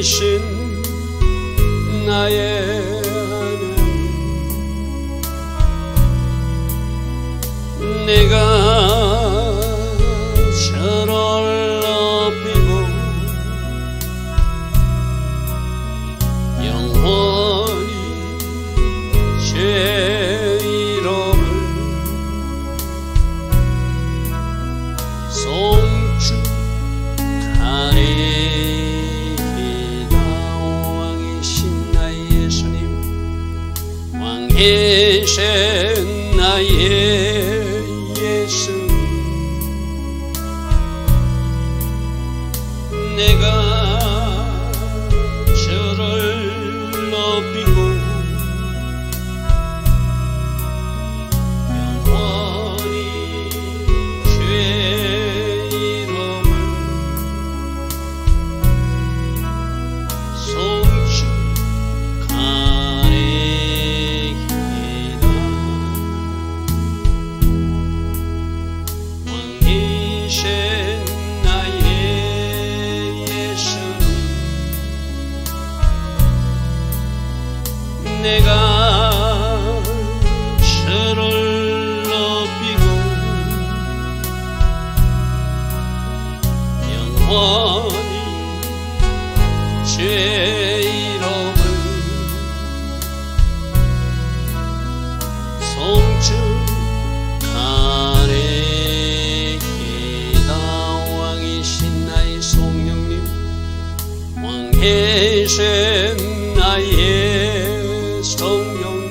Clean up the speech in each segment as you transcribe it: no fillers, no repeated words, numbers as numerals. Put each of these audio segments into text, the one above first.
왕이신 나의 하나님, 내가 저를 높이고 영원히 죄 이름을 송축하리이다. 왕이신 나의 예수님, 왕이신 나의 예수님, 내가 저를 높이고 영원히 죄 이름을 송축하리이다. 왕이신 나의 예수님, 내가 저를 높이고 영원히 죄 이름을 송축하리이다. 왕이신 나의 성령님, 왕이신 나의 성령님,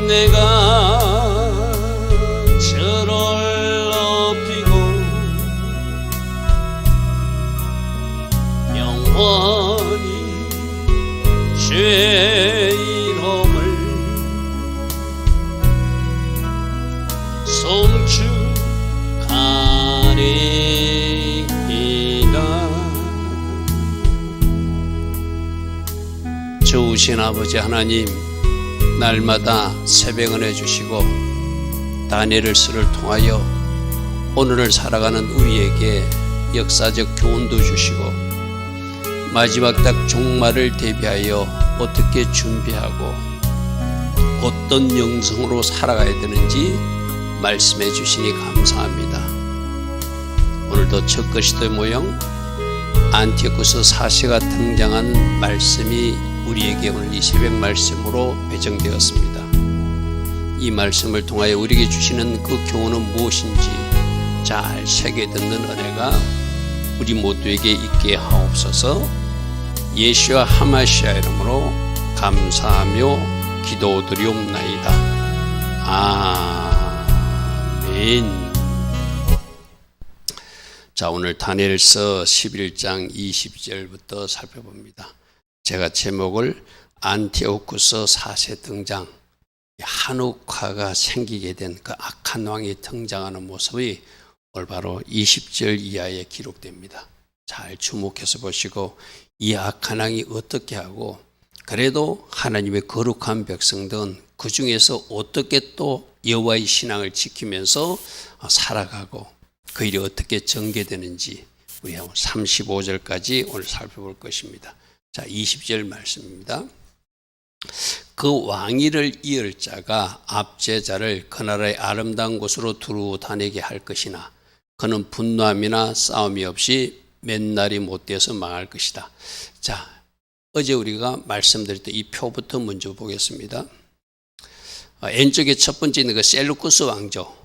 내가 저를 높이고 영원히 죄 이름을 송축하리이다. 좋으신 아버지 하나님, 날마다 새벽 은혜 주시고 다니엘서를 통하여 오늘을 살아가는 우리에게 역사적 교훈도 주시고 마지막 딱 종말을 대비하여 어떻게 준비하고 어떤 영성으로 살아가야 되는지 말씀해 주시니 감사합니다. 오늘도 첫 그리스도의 모형 안티오쿠스 4세가 등장한 말씀이 우리에게 오늘 이 새벽 말씀으로 배정되었습니다. 이 말씀을 통하여 우리에게 주시는 그 교훈은 무엇인지 잘 새겨 듣는 은혜가 우리 모두에게 있게 하옵소서. 예수와 하마시아 이름으로 감사하며 기도드리옵나이다. 아멘. 자, 오늘 다니엘서 11장 20절부터 살펴봅니다. 제가 제목을 안티오쿠스 4세 등장, 한옥화가 생기게 된 그 악한 왕이 등장하는 모습이 오늘 바로 20절 이하에 기록됩니다. 잘 주목해서 보시고 이 악한 왕이 어떻게 하고 그래도 하나님의 거룩한 백성들은 그 중에서 어떻게 또 여호와의 신앙을 지키면서 살아가고 그 일이 어떻게 전개되는지 우리 35절까지 오늘 살펴볼 것입니다. 자, 20절 말씀입니다. 그 왕위를 이을 자가 압제자를 그 나라의 아름다운 곳으로 두루 다니게 할 것이나 그는 분노함이나 싸움이 없이 맨날이 못되어서 망할 것이다. 자, 어제 우리가 말씀드렸던 이 표부터 먼저 보겠습니다. 왼쪽에 첫 번째 있는 그 셀루쿠스 왕조,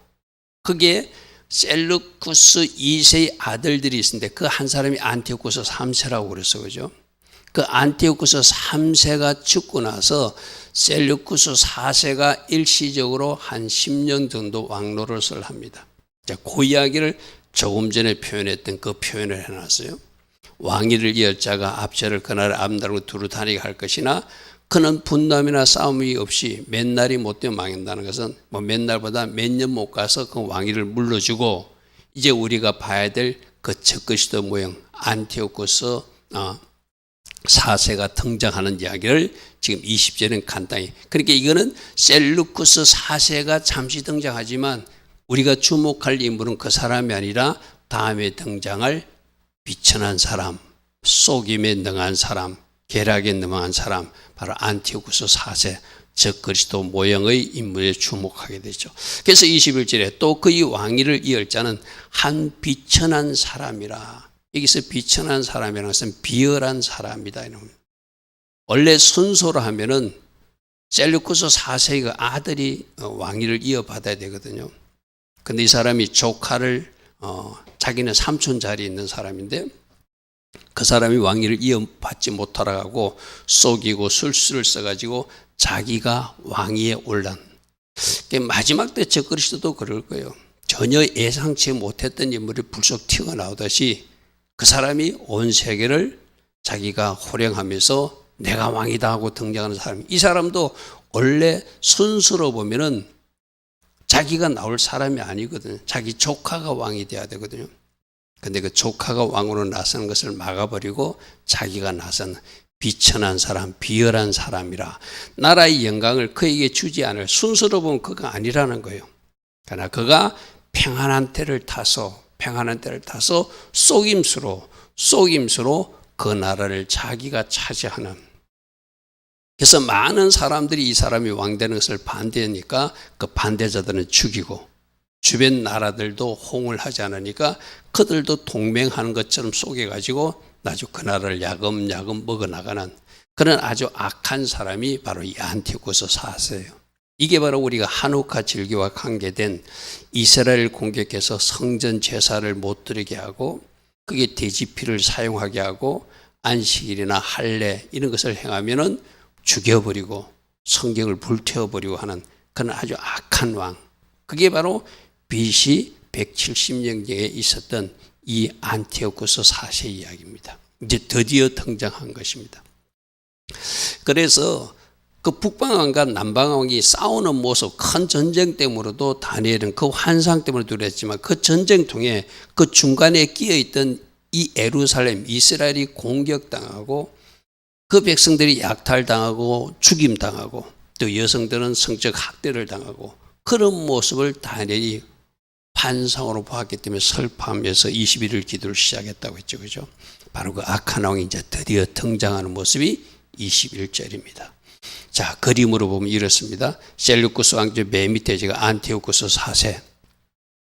그게 셀루쿠스 2세의 아들들이 있는데 그 한 사람이 안티오쿠스 3세라고 그랬어, 그죠? 그 안티오쿠스 3세가 죽고 나서 셀루쿠스 4세가 일시적으로 한 10년 정도 왕노릇을 합니다. 자, 그 이야기를 조금 전에 표현했던 그 표현을 해놨어요. 왕위를 이을 자가 압제를 그 나라 아름다운 두루 다니게 할 것이나 그는 분노함이나 싸움이 없이 맨날이 못되면 망한다는 것은 뭐 맨날보다 몇 년 못 가서 그 왕위를 물러주고 이제 우리가 봐야 될 그 첫 그리스도 모형 안티오쿠스 4세가 등장하는 이야기를 지금 20절은 간단히, 그러니까 이거는 셀루쿠스 4세가 잠시 등장하지만 우리가 주목할 인물은 그 사람이 아니라 다음에 등장할 비천한 사람, 속임에 능한 사람, 계략에 능한 사람, 바로 안티오쿠스 4세 적그리스도 모형의 인물에 주목하게 되죠. 그래서 21절에 또 그의 왕위를 이을 자는 한 비천한 사람이라. 여기서 비천한 사람이라는 것은 비열한 사람이다. 원래 순서로 하면은 셀루쿠스 4세의 아들이 왕위를 이어받아야 되거든요. 근데 이 사람이 조카를 자기는 삼촌 자리에 있는 사람인데 그 사람이 왕위를 이어받지 못하라고 속이고 술수를 써가지고 자기가 왕위에 올란. 마지막 때 적그리스도도 그럴 거예요. 전혀 예상치 못했던 인물이 불쑥 튀어나오듯이 그 사람이 온 세계를 자기가 호령하면서 내가 왕이다 하고 등장하는 사람. 이 사람도 원래 순수로 보면은 자기가 나올 사람이 아니거든요. 자기 조카가 왕이 돼야 되거든요. 근데 그 조카가 왕으로 나서는 것을 막아버리고 자기가 나선 비천한 사람, 비열한 사람이라 나라의 영광을 그에게 주지 않을, 순수로 보면 그가 아니라는 거예요. 그러나 그가 평안한 때를 타서 속임수로 그 나라를 자기가 차지하는. 그래서 많은 사람들이 이 사람이 왕되는 것을 반대하니까 그 반대자들은 죽이고 주변 나라들도 호응을 하지 않으니까 그들도 동맹하는 것처럼 속여가지고 나중 그 나라를 야금야금 먹어나가는 그런 아주 악한 사람이 바로 이 안티오쿠스 4세예요. 이게 바로 우리가 한우카 절기와 관계된 이스라엘 공격해서 성전 제사를 못 드리게 하고 그게 돼지피를 사용하게 하고 안식일이나 할례 이런 것을 행하면은 죽여버리고 성경을 불태워버리고 하는 그런 아주 악한 왕. 그게 바로 BC 170년경에 있었던 이 안티오쿠스 4세 이야기입니다. 이제 드디어 등장한 것입니다. 그래서 그 북방왕과 남방왕이 싸우는 모습, 큰 전쟁 때문에도 다니엘은 그 환상 때문에 두려웠지만 그 전쟁 통해 그 중간에 끼어있던 이 예루살렘, 이스라엘이 공격당하고 그 백성들이 약탈당하고 죽임당하고 또 여성들은 성적 학대를 당하고 그런 모습을 다니엘이 환상으로 보았기 때문에 슬퍼하면서 21일 기도를 시작했다고 했죠. 그죠? 바로 그 악한 왕이 이제 드디어 등장하는 모습이 21절입니다. 자, 그림으로 보면 이렇습니다. 셀루쿠스 왕조 맨 밑에 제가 안티오쿠스 4세.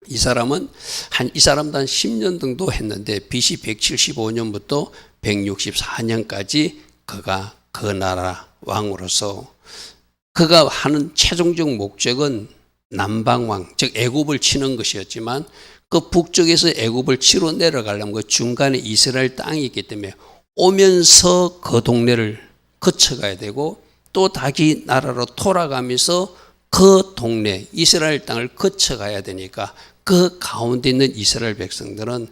이 사람도 한 10년 정도 했는데 BC 175년부터 164년까지 그가 그 나라 왕으로서 그가 하는 최종적 목적은 남방왕, 즉 애굽을 치는 것이었지만 그 북쪽에서 애굽을 치러 내려가려면 그 중간에 이스라엘 땅이 있기 때문에 오면서 그 동네를 거쳐가야 되고 또 자기 나라로 돌아가면서 그 동네 이스라엘 땅을 거쳐가야 되니까 그 가운데 있는 이스라엘 백성들은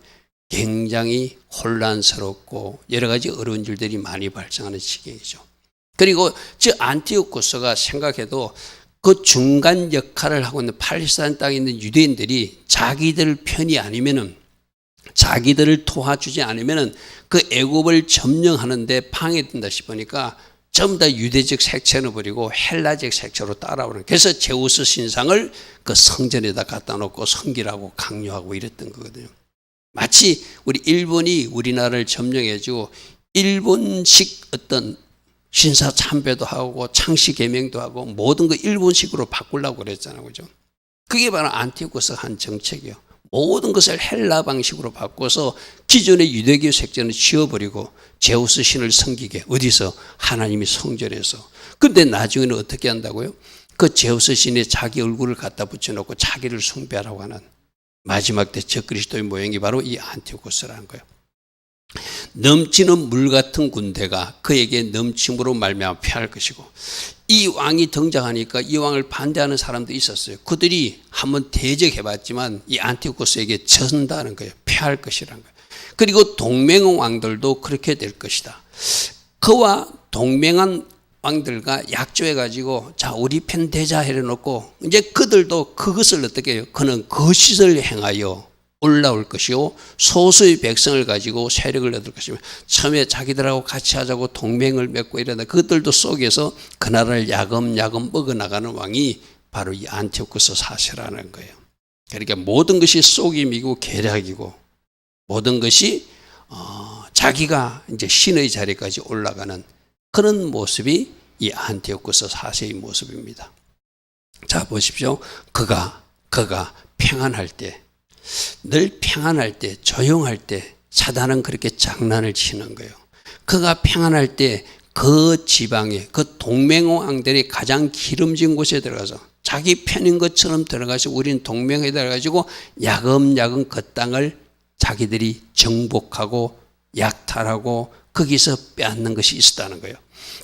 굉장히 혼란스럽고 여러 가지 어려운 일들이 많이 발생하는 시기이죠. 그리고 저 안티오쿠스가 생각해도 그 중간 역할을 하고 있는 팔레스타인 땅에 있는 유대인들이 자기들 편이 아니면은 자기들을 도와주지 않으면은 그 애굽을 점령하는데 방해된다 싶으니까 전부 다 유대적 색채를 버리고 헬라적 색채로 따라오는. 그래서 제우스 신상을 그 성전에다 갖다 놓고 섬기라고 강요하고 이랬던 거거든요. 마치 우리 일본이 우리나라를 점령해주고 일본식 어떤 신사 참배도 하고 창씨 계명도 하고 모든 거 일본식으로 바꾸려고 그랬잖아요. 그죠? 그게 바로 안티오쿠스가 한 정책이에요. 모든 것을 헬라 방식으로 바꿔서 기존의 유대교 색채는 지워버리고 제우스 신을 섬기게. 어디서? 하나님이 성전에서. 근데 나중에는 어떻게 한다고요? 그 제우스 신에 자기 얼굴을 갖다 붙여놓고 자기를 숭배하라고 하는 마지막 때 적그리스도의 모형이 바로 이 안티오쿠스라는 거예요. 넘치는 물 같은 군대가 그에게 넘침으로 말미암아 패할 것이고, 이 왕이 등장하니까 이 왕을 반대하는 사람도 있었어요. 그들이 한번 대적해봤지만 이 안티오쿠스에게 져다는 거예요. 패할 것이라는 거예요. 그리고 동맹 왕들도 그렇게 될 것이다. 그와 동맹한 왕들과 약조해가지고 자 우리 편 되자 해놓고 이제 그들도 그것을 어떻게 해요? 그는 거짓을 행하여 올라올 것이요 소수의 백성을 가지고 세력을 얻을 것이며, 처음에 자기들하고 같이 하자고 동맹을 맺고 이러다 그것들도 속에서 그 나라를 야금야금 먹어나가는 왕이 바로 이 안티오쿠스 4세라는 거예요. 그러니까 모든 것이 속임이고 계략이고 모든 것이 자기가 이제 신의 자리까지 올라가는 그런 모습이 이 안티오쿠스 4세의 모습입니다. 자, 보십시오. 그가 평안할 때, 늘 평안할 때, 조용할 때 사단은 그렇게 장난을 치는 거예요. 그가 평안할 때 그 지방에, 그 동맹왕들이 가장 기름진 곳에 들어가서 자기 편인 것처럼 들어가서 우리는 동맹에 들어가지고 야금야금 그 땅을 자기들이 정복하고 약탈하고 거기서 빼앗는 것이 있었다는 거예요.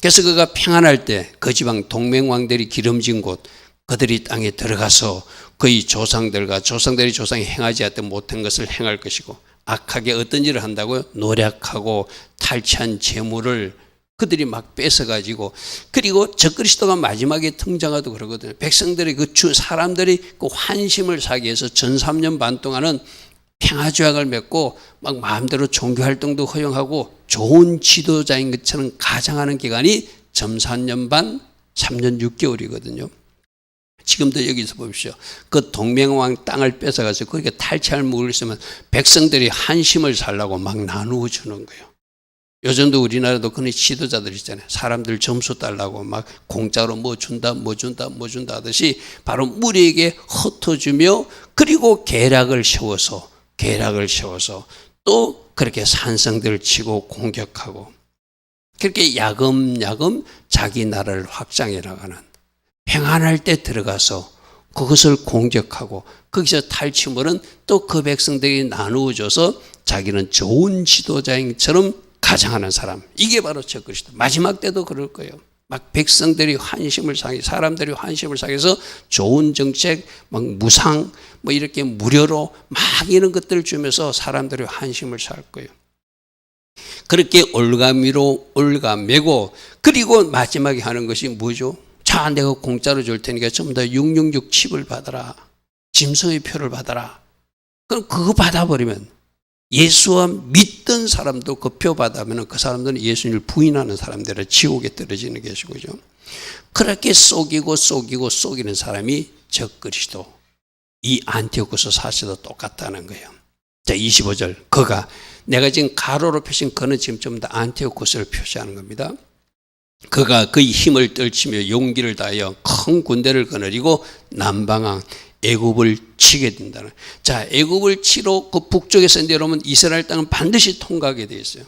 그래서 그가 평안할 때 그 지방 동맹왕들이 기름진 곳, 그들이 땅에 들어가서 그의 조상들이 조상이 행하지 못한 것을 행할 것이고, 악하게 어떤 일을 한다고요? 노력하고 탈취한 재물을 그들이 막 뺏어가지고, 그리고 적그리스도가 마지막에 등장하도 그러거든요. 백성들이 사람들이 그 환심을 사기 위해서 전 3년 반 동안은 평화조약을 맺고 막 마음대로 종교활동도 허용하고 좋은 지도자인 것처럼 가장하는 기간이 전 3년 반, 3년 6개월이거든요. 지금도 여기서 보십시오. 그 동맹왕 땅을 뺏어가서 그렇게 탈취할 물을 쓰면 백성들이 한심을 살라고 막 나누어 주는 거예요. 요즘도 우리나라도 그런 지도자들 있잖아요. 사람들 점수 달라고 막 공짜로 뭐 준다 하듯이 바로 무리에게 흩어주며, 그리고 계략을 세워서 또 그렇게 산성들을 치고 공격하고, 그렇게 야금야금 자기 나라를 확장해 나가는, 평안할 때 들어가서 그것을 공격하고 거기서 탈취물은 또 그 백성들이 나누어줘서 자기는 좋은 지도자인처럼 가장하는 사람, 이게 바로 적그리스도. 마지막 때도 그럴 거예요. 막 백성들이 사람들이 환심을 사기해서 좋은 정책, 막 무상, 뭐 이렇게 무료로 막 이런 것들을 주면서 사람들이 환심을 살 거예요. 그렇게 올가매고, 그리고 마지막에 하는 것이 뭐죠? 자, 내가 공짜로 줄 테니까 전부 다 666 칩을 받아라. 짐승의 표를 받아라. 그럼 그거 받아버리면, 예수와 믿던 사람도 그 표 받으면 그 사람들은 예수님을 부인하는 사람들은 지옥에 떨어지는 것이죠. 그렇게 속이는 사람이 적그리스도, 이 안티오쿠스 4세도 똑같다는 거예요. 자, 25절. 내가 지금 가로로 표시한 그는 지금 좀 더 안티오쿠스를 표시하는 겁니다. 그가 그의 힘을 떨치며 용기를 다하여 큰 군대를 거느리고 남방왕 애굽을 치게 된다는. 자, 애굽을 치러 그 북쪽에서 내려오면 이스라엘 땅은 반드시 통과하게 되어 있어요.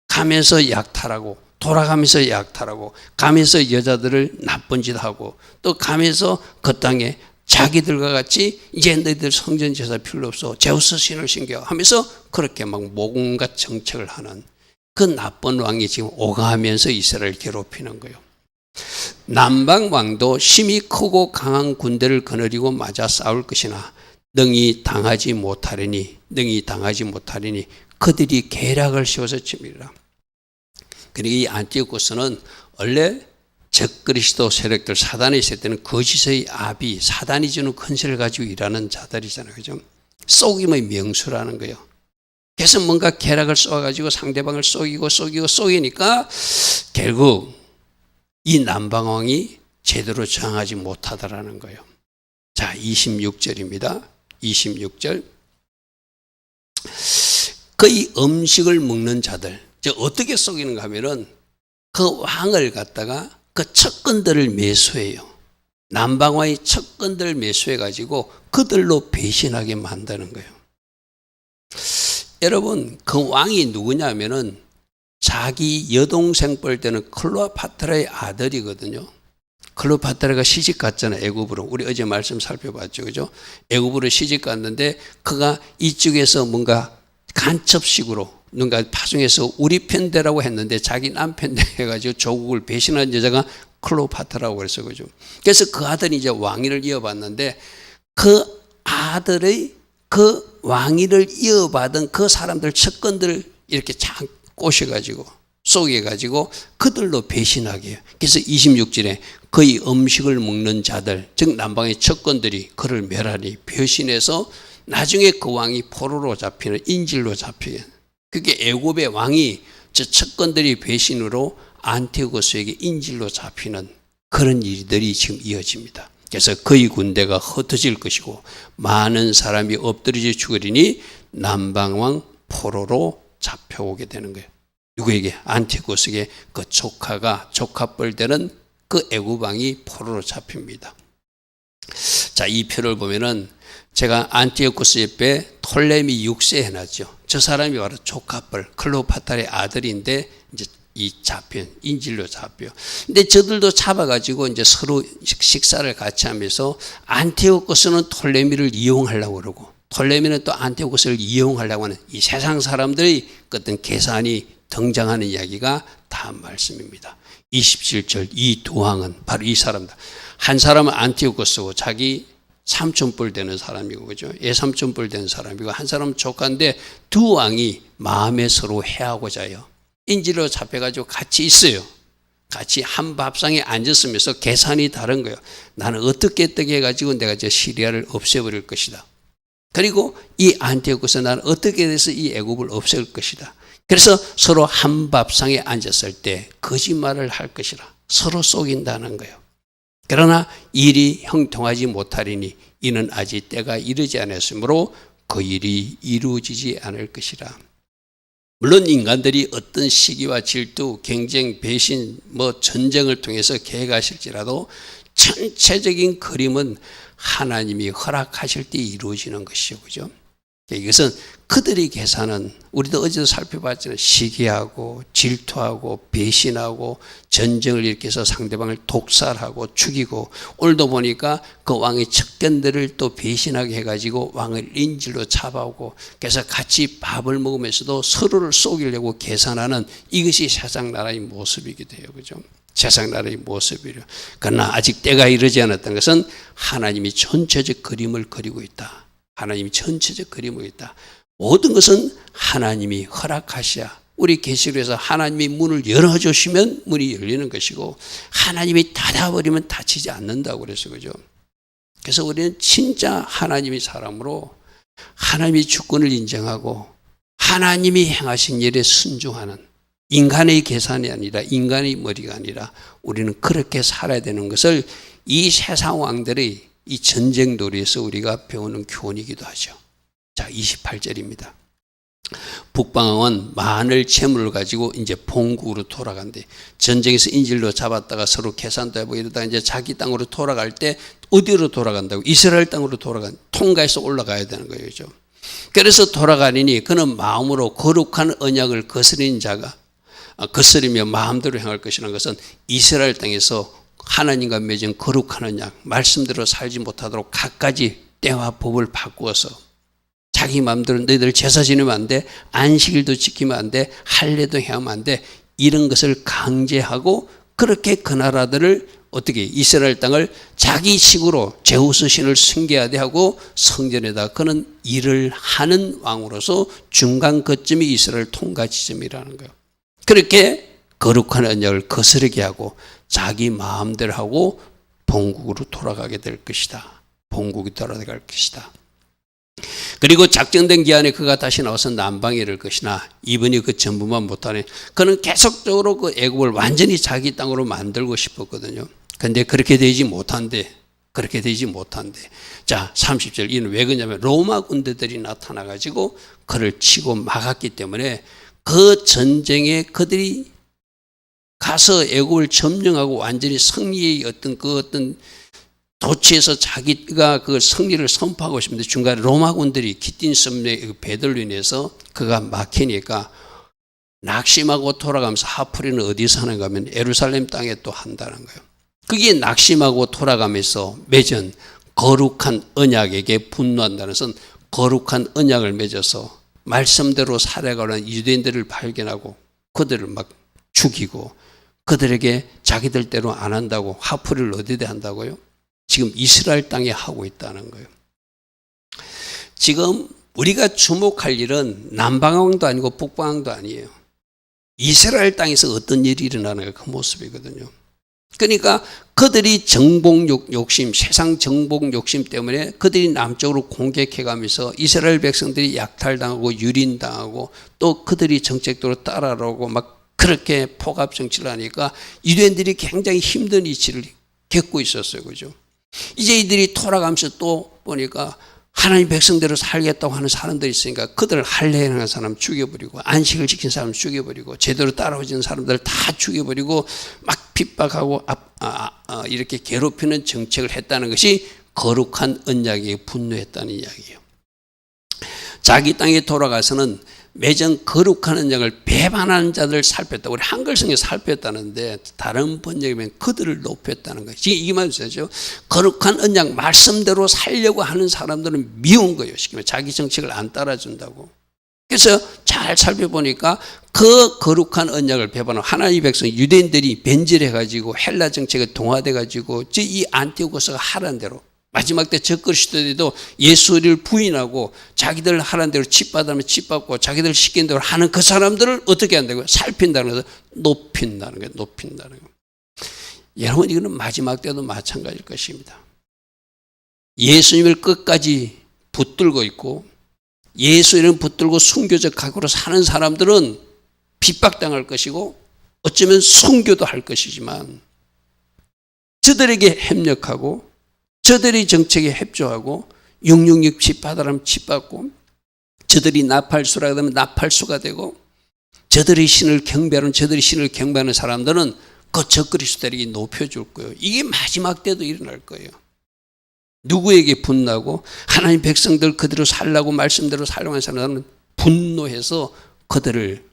가면서 약탈하고, 돌아가면서 약탈하고, 가면서 여자들을 나쁜 짓 하고, 또 가면서 그 땅에 자기들과 같이 이제 너희들 성전 제사 필요 없어, 제우스 신을 신겨 하면서 그렇게 막 온갖 정책을 하는 그 나쁜 왕이 지금 오가면서 이스라엘을 괴롭히는 거예요. 남방 왕도 심히 크고 강한 군대를 거느리고 맞아 싸울 것이나 능히 당하지 못하리니 그들이 계략을 세워서 칩니다. 그리고 이 안티오쿠스는 원래 적그리스도 세력들, 사단이 있을 때는 거짓의 아비, 사단이 주는 권세를 가지고 일하는 자들이잖아요. 그죠? 속임의 명수라는 거예요. 그래서 뭔가 계략을 쏘아가지고 상대방을 속이니까 결국 이 남방왕이 제대로 저항하지 못하더라는 거예요. 자, 26절입니다. 26절. 그의 음식을 먹는 자들. 어떻게 속이는가 하면은 그 왕을 갖다가 그 척근들을 매수해요. 남방왕이 척근들을 매수해가지고 그들로 배신하게 만드는 거예요. 여러분, 그 왕이 누구냐면은 자기 여동생 뻘 때는 클레오파트라의 아들이거든요. 클레오파트라가 시집 갔잖아요, 애굽으로. 우리 어제 말씀 살펴봤죠, 그죠? 애굽으로 시집 갔는데 그가 이쪽에서 뭔가 간첩식으로 뭔가 파송해서 우리 편대라고 했는데 자기 남편대 해가지고 조국을 배신한 여자가 클레오파트라고 그랬어, 그죠? 그래서 그 아들이 이제 왕위를 이어받는데 그 아들의 그 왕위를 이어받은 그 사람들 척건들을 이렇게 쫙 꼬셔가지고 속여가지고 그들로 배신하게 해요. 그래서 26절에 그의 음식을 먹는 자들, 즉 남방의 척건들이 그를 멸하니 배신해서 나중에 그 왕이 포로로 잡히는, 인질로 잡히게. 그게 애굽의 왕이 저 척건들이 배신으로 안티오쿠스에게 인질로 잡히는 그런 일들이 지금 이어집니다. 그래서 그의 군대가 흩어질 것이고 많은 사람이 엎드려져 죽으리니 남방왕 포로로 잡혀오게 되는 거예요. 누구에게? 안티오쿠스에게 그 조카뻘 되는 그 애굽 왕이 포로로 잡힙니다. 자, 이 표를 보면은 제가 안티오쿠스 옆에 톨레미 6세 해놨죠. 저 사람이 바로 조카뻘 클레오파트라의 아들인데 이제 이 잡힌 인질로 잡혀. 근데 저들도 잡아가지고 이제 서로 식사를 같이 하면서 안티오쿠스는 톨레미를 이용하려고 그러고 톨레미는 또 안티오쿠스를 이용하려고 하는 이 세상 사람들의 어떤 계산이 등장하는 이야기가 다 말씀입니다. 27절 이 두 왕은 바로 이 사람들. 한 사람은 안티오쿠스고 자기 삼촌뻘 되는 사람이고 그죠? 예삼촌뻘 되는 사람이고 한 사람은 조카인데 두 왕이 마음에 서로 해하고자 해요. 인질로 잡혀가지고 같이 있어요. 같이 한 밥상에 앉았으면서 계산이 다른 거예요. 나는 어떻게 해가지고 내가 저 시리아를 없애버릴 것이다. 그리고 이 안티오쿠스 나는 어떻게 해서 이 애굽을 없앨 것이다. 그래서 서로 한 밥상에 앉았을 때 거짓말을 할 것이라 서로 속인다는 거예요. 그러나 일이 형통하지 못하리니 이는 아직 때가 이르지 않았으므로 그 일이 이루어지지 않을 것이라. 물론 인간들이 어떤 시기와 질투, 경쟁, 배신, 전쟁을 통해서 계획하실지라도 전체적인 그림은 하나님이 허락하실 때 이루어지는 것이죠. 그죠? 이것은 그들의 계산은 우리도 어제도 살펴봤잖아요. 시기하고 질투하고 배신하고 전쟁을 일으켜서 상대방을 독살하고 죽이고 오늘도 보니까 그 왕의 측근들을 또 배신하게 해가지고 왕을 인질로 잡아오고 그래서 같이 밥을 먹으면서도 서로를 속이려고 계산하는 이것이 세상 나라의 모습이기도 해요. 그죠? 세상 나라의 모습이래요. 그러나 아직 때가 이르지 않았다는 것은 하나님이 전체적 그림을 그리고 있다. 하나님이 전체적 그림을 있다. 모든 것은 하나님이 허락하셔야 우리 계시록에서 하나님이 문을 열어주시면 문이 열리는 것이고 하나님이 닫아버리면 닫히지 않는다고 그래서 그죠. 그래서 우리는 진짜 하나님의 사람으로 하나님의 주권을 인정하고 하나님이 행하신 일에 순종하는 인간의 계산이 아니라 인간의 머리가 아니라 우리는 그렇게 살아야 되는 것을 이 세상 왕들의 이 전쟁놀이에서 우리가 배우는 교훈이기도 하죠. 자, 28절입니다. 북방왕은 많은 재물을 가지고 이제 본국으로 돌아간대. 전쟁에서 인질로 잡았다가 서로 계산도 해보고 이러다가 이제 자기 땅으로 돌아갈 때 어디로 돌아간다고? 이스라엘 땅으로 통과해서 올라가야 되는 거예요. 그죠? 그래서 돌아가니 그는 마음으로 거룩한 언약을 거스리며 마음대로 행할 것이라는 것은 이스라엘 땅에서 하나님과 맺은 거룩한 언약, 말씀대로 살지 못하도록 갖가지 때와 법을 바꾸어서 자기 마음대로 너희들 제사 지내면 안 돼, 안식일도 지키면 안 돼, 할례도 해야만 안 돼, 이런 것을 강제하고 그렇게 그 나라들을 어떻게 이스라엘 땅을 자기 식으로 제우스 신을 숭배하게 하고 성전에다 그는 일을 하는 왕으로서 중간 거점이 이스라엘 통과 지점이라는 거예요. 그렇게 거룩한 언약을 거스르게 하고 자기 마음대로 하고 본국으로 돌아가게 될 것이다. 본국이 돌아갈 것이다. 그리고 작정된 기한에 그가 다시 나와서 남방에 이를 것이나 이분이 그 전부만 못하네. 그는 계속적으로 그 애굽을 완전히 자기 땅으로 만들고 싶었거든요. 그런데 그렇게 되지 못한대. 자, 30절 이는 왜 그러냐면 로마 군대들이 나타나가지고 그를 치고 막았기 때문에 그 전쟁에 그들이 가서 애굽을 점령하고 완전히 승리의 어떤 도취해서 자기가 그 승리를 선포하고 싶은데 중간에 로마군들이 기띤 섬의 배들로 인해서 그가 막히니까 낙심하고 돌아가면서 하풀이는 어디서 하는가 하면 예루살렘 땅에 또 한다는 거예요. 그게 낙심하고 돌아가면서 맺은 거룩한 언약에게 분노한다는 것은 거룩한 언약을 맺어서 말씀대로 살아가는 유대인들을 발견하고 그들을 막 죽이고 그들에게 자기들 대로 안 한다고 화풀이를 어디다 한다고요? 지금 이스라엘 땅에 하고 있다는 거예요. 지금 우리가 주목할 일은 남방왕도 아니고 북방왕도 아니에요. 이스라엘 땅에서 어떤 일이 일어나는 그 모습이거든요. 그러니까 그들이 정복 욕심, 세상 정복 욕심 때문에 그들이 남쪽으로 공격해가면서 이스라엘 백성들이 약탈당하고 유린당하고 또 그들이 정책대로 따라오고 막 그렇게 포갑 정치를 하니까 유대인들이 굉장히 힘든 이치를 겪고 있었어요. 그죠? 이제 이들이 돌아가면서 또 보니까 하나님 백성대로 살겠다고 하는 사람들이 있으니까 그들을 할례하는 사람 죽여버리고 안식을 지킨 사람 죽여버리고 제대로 따라오지는 사람들 다 죽여버리고 막 핍박하고 이렇게 괴롭히는 정책을 했다는 것이 거룩한 언약에 분노했다는 이야기예요. 자기 땅에 돌아가서는 매정 거룩한 언약을 배반하는 자들을 살폈다. 우리 한글성에 살폈다는데 다른 번역이면 그들을 높였다는 것이 이게 말이죠. 거룩한 언약 말씀대로 살려고 하는 사람들은 미운 거예요. 자기 정책을 안 따라준다고. 그래서 잘 살펴보니까 그 거룩한 언약을 배반하는 하나님의 백성 유대인들이 변질해가지고 헬라 정책에 동화돼가지고 이 안티오코스가 하라는 대로 마지막 때 적그리스도들도 예수를 부인하고 자기들 하라는 대로 칩받으면 칩받고 자기들 시킨 대로 하는 그 사람들을 어떻게 한다고요? 살핀다는 것을 높인다는 거예요. 높인다는 거예요. 여러분 이거는 마지막 때도 마찬가지일 것입니다. 예수님을 끝까지 붙들고 있고 예수 이름 붙들고 순교적 각오로 사는 사람들은 핍박당할 것이고 어쩌면 순교도 할 것이지만 저들에게 협력하고 저들이 정책에 협조하고 666 칩받으라면 칩받고 저들이 나팔수라 하면 나팔수가 되고 저들이 신을 경배하는 저들이 신을 경배하는 사람들은 그 적그리스도들에게 높여줄 거예요. 이게 마지막 때도 일어날 거예요. 누구에게 분노하고 하나님 백성들 그대로 살라고 말씀대로 살려고 하는 사람은 분노해서 그들을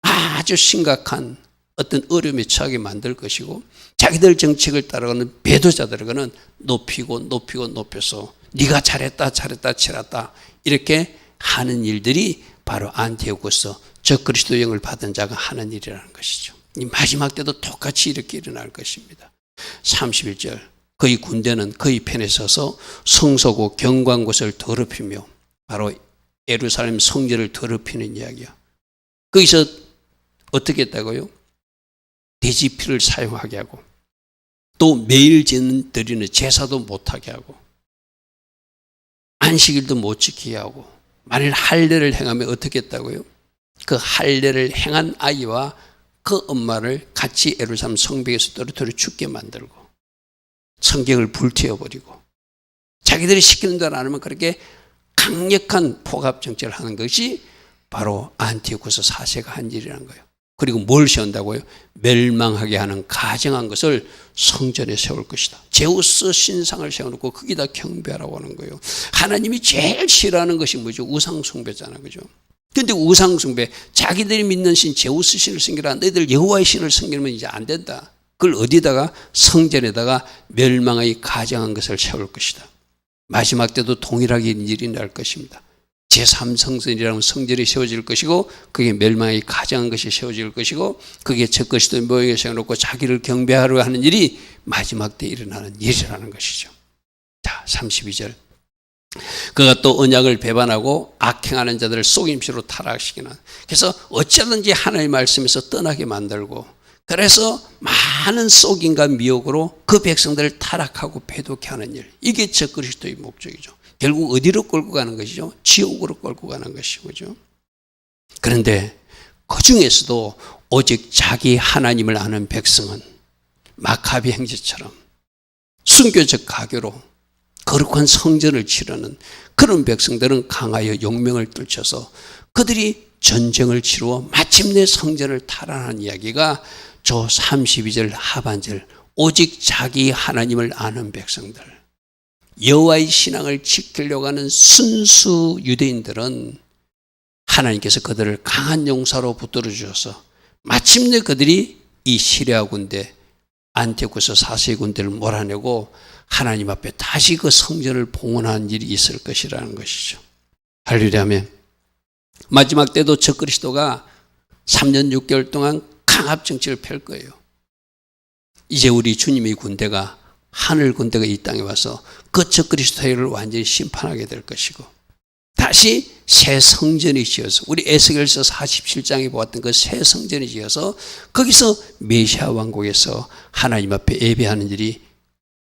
아주 심각한 어떤 어려움에 처하게 만들 것이고 자기들 정책을 따라가는 배도자들에게는 높이고 높여서 네가 잘했다 잘했다 이렇게 하는 일들이 바로 안티오코스 적그리스도 영을 받은 자가 하는 일이라는 것이죠. 이 마지막 때도 똑같이 이렇게 일어날 것입니다. 31절 그의 군대는 그의 편에 서서 성소고 경관 곳을 더럽히며 바로 예루살렘 성전을 더럽히는 이야기야. 거기서 어떻게 했다고요? 돼지 피를 사용하게 하고 또 매일 드리는 제사도 못하게 하고 안식일도 못 지키게 하고 만일 할례를 행하면 어떻게 했다고요? 그 할례를 행한 아이와 그 엄마를 같이 예루살렘 성벽에서 떨어뜨려 죽게 만들고 성경을 불태워버리고 자기들이 시키는 대로 안 하면 그렇게 강력한 포갑 정책을 하는 것이 바로 안티오코스 4세가 한 일이라는 거예요. 그리고 뭘 세운다고요? 멸망하게 하는 가증한 것을 성전에 세울 것이다. 제우스 신상을 세워놓고 거기다 경배하라고 하는 거예요. 하나님이 제일 싫어하는 것이 뭐죠? 우상숭배잖아요. 그죠? 근데 우상숭배, 자기들이 믿는 신 제우스 신을 섬기라. 너희들 여호와의 신을 섬기면 이제 안 된다. 그걸 어디다가? 성전에다가 멸망의 가증한 것을 세울 것이다. 마지막 때도 동일하게 일이 날 것입니다. 제3성전이라는 성전이 세워질 것이고 그게 멸망이 가장한 것이 세워질 것이고 그게 적그리스도 모형에 세워놓고 자기를 경배하려 하는 일이 마지막 때 일어나는 일이라는 것이죠. 자, 32절 그가 또 언약을 배반하고 악행하는 자들을 속임수로 타락시키는 그래서 어쩌든지 하나님의 말씀에서 떠나게 만들고 그래서 많은 속임과 미혹으로 그 백성들을 타락하고 배도케 하는 일 이게 적그리스도의 목적이죠. 결국 어디로 끌고 가는 것이죠? 지옥으로 끌고 가는 것이죠. 그런데 그 중에서도 오직 자기 하나님을 아는 백성은 마카비 행제처럼 순교적 가교로 거룩한 성전을 치르는 그런 백성들은 강하여 용명을 떨쳐서 그들이 전쟁을 치루어 마침내 성전을 탈환한 이야기가 저 32절 하반절 오직 자기 하나님을 아는 백성들 여호와의 신앙을 지키려고 하는 순수 유대인들은 하나님께서 그들을 강한 용사로 붙들어 주셔서 마침내 그들이 이 시리아 군대 안티오코스 4세 군대를 몰아내고 하나님 앞에 다시 그 성전을 봉헌한 일이 있을 것이라는 것이죠. 할렐루야 하면 마지막 때도 적그리스도가 3년 6개월 동안 강압 정치를 펼 거예요. 이제 우리 주님의 군대가 하늘 군대가 이 땅에 와서 그 적그리스도를 완전히 심판하게 될 것이고 다시 새 성전이 지어서 우리 에스겔서 47장에 보았던 그 새 성전이 지어서 거기서 메시아 왕국에서 하나님 앞에 예배하는 일이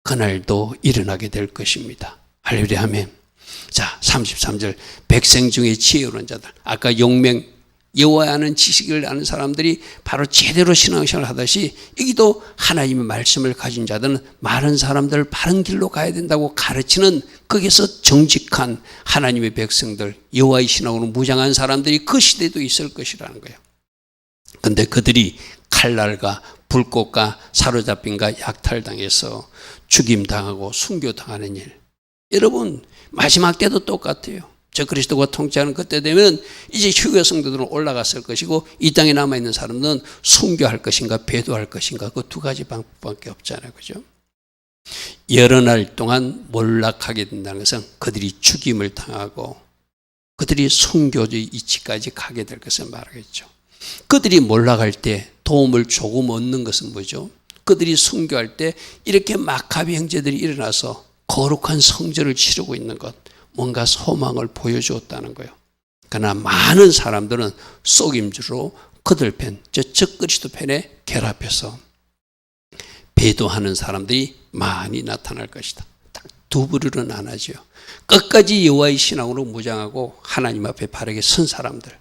그날도 일어나게 될 것입니다. 할렐루야 아멘. 자 33절 백성 중에 지혜로운 자들 아까 용맹 여호와에 아는 지식을 아는 사람들이 바로 제대로 신앙생활을 하듯이 여기도 하나님의 말씀을 가진 자들은 많은 사람들을 바른 길로 가야 된다고 가르치는, 거기서 정직한 하나님의 백성들, 여호와의 신앙으로 무장한 사람들이 그 시대도 있을 것이라는 거예요. 그런데 그들이 칼날과 불꽃과 사로잡힘과 약탈당해서 죽임당하고 순교당하는 일, 여러분 마지막 때도 똑같아요. 저 그리스도가 통치하는 그때 되면 이제 휴게 성도들은 올라갔을 것이고 이 땅에 남아있는 사람들은 순교할 것인가 배도할 것인가, 그 두 가지 방법밖에 없잖아요. 그죠? 여러 날 동안 몰락하게 된다는 것은 그들이 죽임을 당하고 그들이 순교의 이치까지 가게 될 것을 말하겠죠. 그들이 몰락할 때 도움을 조금 얻는 것은 뭐죠? 그들이 순교할 때 이렇게 마카비 형제들이 일어나서 거룩한 성전을 치르고 있는 것, 뭔가 소망을 보여주었다는 거예요. 그러나 많은 사람들은 속임수로 그들 편, 적 그리스도 편에 결합해서 배도하는 사람들이 많이 나타날 것이다. 딱 두 부류로 나눠지요. 끝까지 여호와의 신앙으로 무장하고 하나님 앞에 바르게 선 사람들,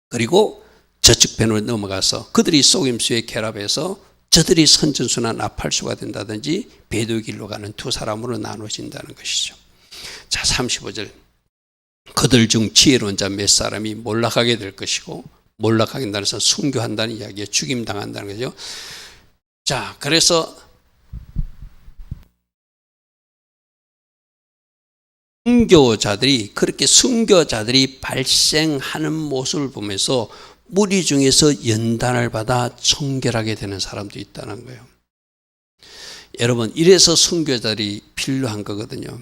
그리고 저쪽 편으로 넘어가서 그들이 속임수에 결합해서 저들이 선전수나 나팔수가 된다든지 배도의 길로 가는 두 사람으로 나눠진다는 것이죠. 자, 35절. 그들 중 지혜로운 자 몇 사람이 몰락하게 될 것이고, 몰락하게 된다는 것은 순교한다는 이야기에 죽임당한다는 거죠. 자, 그래서 순교자들이 발생하는 모습을 보면서 무리 중에서 연단을 받아 청결하게 되는 사람도 있다는 거예요. 여러분, 이래서 순교자들이 필요한 거거든요.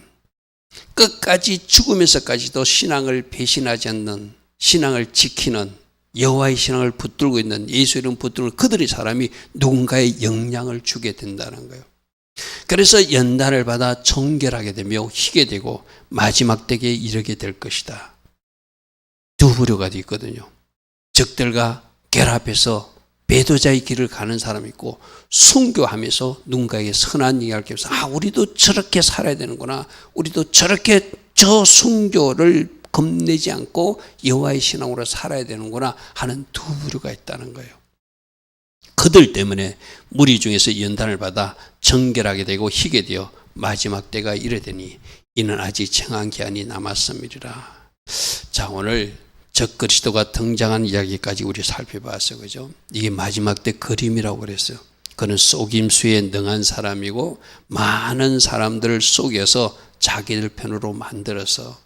끝까지 죽으면서까지도 신앙을 배신하지 않는, 신앙을 지키는, 여호와의 신앙을 붙들고 있는, 예수 이름 붙들고 그들의 사람이 누군가의 영향을 주게 된다는 거예요. 그래서 연단을 받아 정결하게 되며 희게 되고 마지막 때에 이르게 될 것이다. 두 부류가 있거든요. 적들과 결합해서 배도자의 길을 가는 사람이 있고, 순교하면서 누군가에게 선한 이야기를 하면서 우리도 저렇게 살아야 되는구나, 우리도 저렇게 저 순교를 겁내지 않고 여호와의 신앙으로 살아야 되는구나 하는 두 부류가 있다는 거예요. 그들 때문에 무리 중에서 연단을 받아 정결하게 되고 희게 되어 마지막 때가 이르되니 이는 아직 정한 기한이 남았음이리라. 자, 오늘 적 그리스도가 등장한 이야기까지 우리 살펴봤어요. 그죠? 이게 마지막 때 그림이라고 그랬어요. 그는 속임수에 능한 사람이고 많은 사람들을 속여서 자기들 편으로 만들어서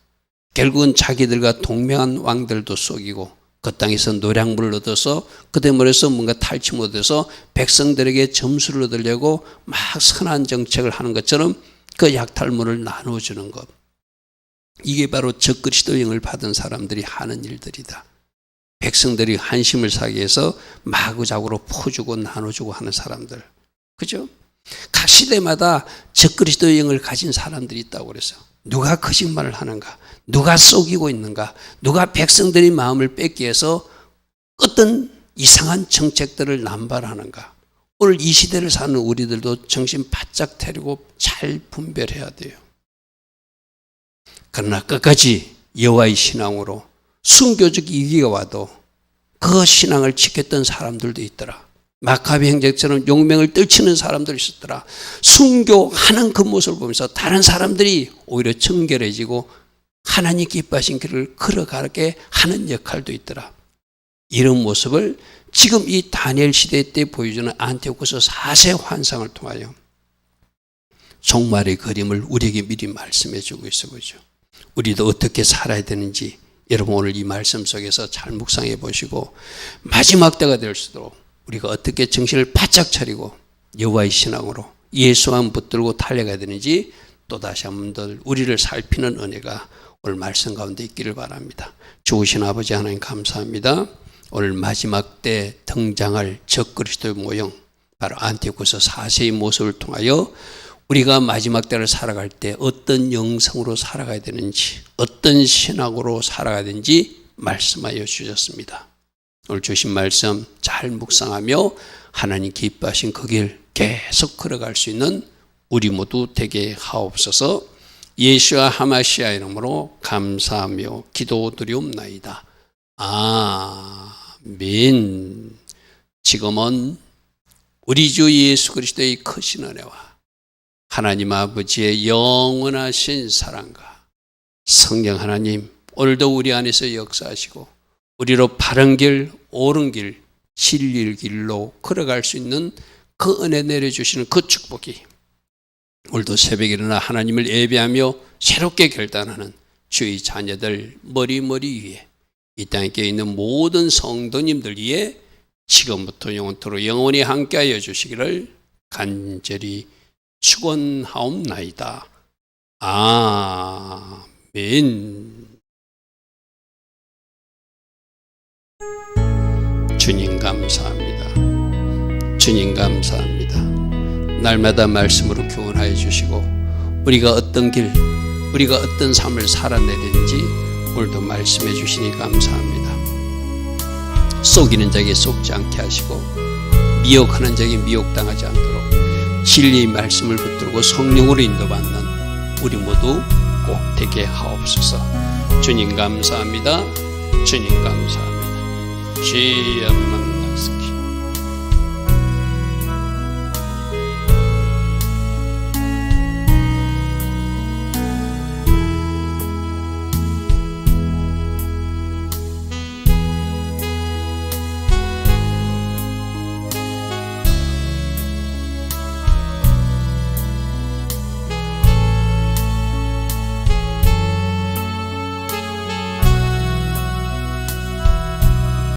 결국은 자기들과 동맹한 왕들도 속이고 그 땅에서 노량물을 얻어서 그대물에서 뭔가 탈취 얻어서 백성들에게 점수를 얻으려고 막 선한 정책을 하는 것처럼 그 약탈물을 나눠주는 것. 이게 바로 적 그리스도의 영을 받은 사람들이 하는 일들이다. 백성들이 한심을 사기 위해서 마구잡이로 퍼주고 나눠주고 하는 사람들. 그죠? 각 시대마다 적 그리스도의 영을 가진 사람들이 있다고 그랬어요. 누가 거짓말을 하는가? 누가 속이고 있는가? 누가 백성들의 마음을 뺏기 위해서 어떤 이상한 정책들을 남발하는가? 오늘 이 시대를 사는 우리들도 정신 바짝 차리고 잘 분별해야 돼요. 그러나 끝까지 여호와의 신앙으로 순교적 위기가 와도 그 신앙을 지켰던 사람들도 있더라. 마카비 형제처럼 용맹을 떨치는 사람들이 있었더라. 순교하는 그 모습을 보면서 다른 사람들이 오히려 정결해지고 하나님 기뻐하신 길을 걸어가게 하는 역할도 있더라. 이런 모습을 지금 이 다니엘 시대 때 보여주는 안티오쿠스 4세 환상을 통하여 종말의 그림을 우리에게 미리 말씀해 주고 있어 보죠. 우리도 어떻게 살아야 되는지 여러분 오늘 이 말씀 속에서 잘 묵상해 보시고 마지막 때가 될 수도 우리가 어떻게 정신을 바짝 차리고 여호와의 신앙으로 예수만 붙들고 달려가야 되는지 또다시 한 번 더 우리를 살피는 은혜가 오늘 말씀 가운데 있기를 바랍니다. 좋으신 아버지 하나님 감사합니다. 오늘 마지막 때 등장할 적 그리스도의 모형, 바로 안티오쿠스 4세의 모습을 통하여 우리가 마지막 때를 살아갈 때 어떤 영성으로 살아가야 되는지, 어떤 신앙으로 살아가야 되는지 말씀하여 주셨습니다. 오늘 주신 말씀 잘 묵상하며 하나님 기뻐하신 그 길 계속 걸어갈 수 있는 우리 모두 되게 하옵소서. 예수와 하마시아 이름으로 감사하며 기도드리옵나이다. 아멘. 지금은 우리 주 예수 그리스도의 크신 은혜와 하나님 아버지의 영원하신 사랑과 성령 하나님 오늘도 우리 안에서 역사하시고 우리로 바른 길, 옳은 길, 진리의 길로 걸어갈 수 있는 그 은혜 내려주시는 그 축복이 오늘도 새벽에 일어나 하나님을 예배하며 새롭게 결단하는 주의 자녀들 머리 위에 이 땅에 있는 모든 성도님들 위에 지금부터 영원토록 영원히 함께하여 주시기를 간절히 축원하옵나이다. 아멘. 주님 감사합니다. 주님 감사합니다. 날마다 말씀으로 교훈하여 주시고 우리가 어떤 길, 우리가 어떤 삶을 살아내야 되는지 오늘도 말씀해 주시니 감사합니다. 속이는 자에게 속지 않게 하시고 미혹하는 자에게 미혹당하지 않도록 진리의 말씀을 붙들고 성령으로 인도받는 우리 모두 꼭 되게 하옵소서. 주님 감사합니다. 주님 감사합니다. 주여 만나시기